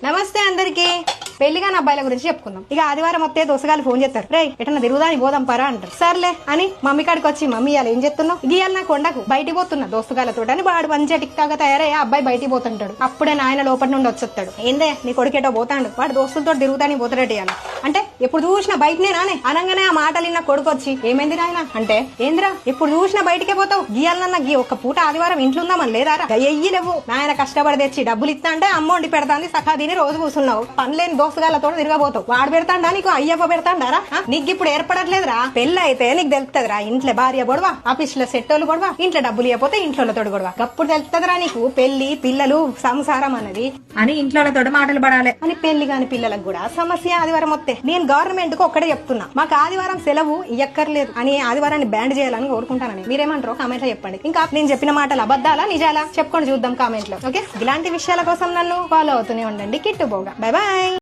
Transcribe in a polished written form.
నమస్తే అందరికి. పెళ్లిగా నా అబ్బాయిల గురించి చెప్పుకుందాం. ఇక ఆదివారం వస్తే దోసగాలు ఫోన్ చేస్తారు, రే ఎటన్నా తిరుగుదాని పోదాం పరా అంటారు. సర్లే అని మమ్మీ కాడికి వచ్చి, మమ్మీ ఇవాళ ఏం చేస్తున్నావు? ఇవాళ నా కొండకు బయటికి పోతున్నా దోస్తుగాలతో అని వాడు మంచిగా టిక్ టాక్ తయారయ్యే అబ్బాయి బయటికి పోతుంటాడు. అప్పుడే నాయన లోపల నుండి వచ్చేస్తాడు, ఏందే నీ కొడుకేటో పోతాడు, వాడు దోస్తులతో తిరుగుతాని పోతాడట ఇవాళ అంటే. ఎప్పుడు చూసినా బయటనే నానే అనగానే ఆ మాటలు నా కొడుకు వచ్చి, ఏమైంది నాయన అంటే, ఏంద్రా ఎప్పుడు చూసినా బయటికే పోతావు, గీయాలన్నా గీ ఒక్క పూట ఆదివారం ఇంట్లో ఉందామని లేదారా? ఎయ్యి లేవు నాయన కష్టపడి తెచ్చి డబ్బులు ఇస్తా అంటే అమ్మ వండి పెడతాంది, సఖా దీని రోజు కూర్చున్నావు, పనిలేని దోస్తుగాలతో తిరగబోతావు. వాడు పెడతాడా నీకు, అయ్యప్ప పెడతాడారా? నీకు ఇప్పుడు ఏర్పడట్లేదురా. పెళ్లి అయితే నీకు తెలుస్తుందిరా, ఇంట్లో భార్య గొడవ, ఆఫీస్ లో సెట్టోలు గొడవ, ఇంట్లో డబ్బులు ఇవ్వకపోతే ఇంట్లో తోడు గొడవ. అప్పుడు తెలుస్తుందిరా నీకు పెళ్లి పిల్లలు సంసారం అన్నది అని. ఇంట్లో తోడు మాటలు పడాలి అని పెళ్లి కాని పిల్లలకు కూడా సమస్య ఆదివారం వస్తే. నేను గవర్నమెంట్ కు ఒక్కడే చెప్తున్నా, మాకు ఆదివారం సెలవు ఇయ్యక్కర్లేదు అని ఆదివారాన్ని బ్యాండ్ చేయాలని కోరుకుంటానని. మీరేమంటారో కామెంట్ లో చెప్పండి. ఇంకా నేను చెప్పిన మాటలు అబద్దాలా నిజాలా చెప్పుకొని చూద్దాం కామెంట్ లో. ఓకే, ఇలాంటి విషయాల కోసం నన్ను ఫాలో అవుతూనే ఉండండి. కిట్టు బోగా. Bye bye.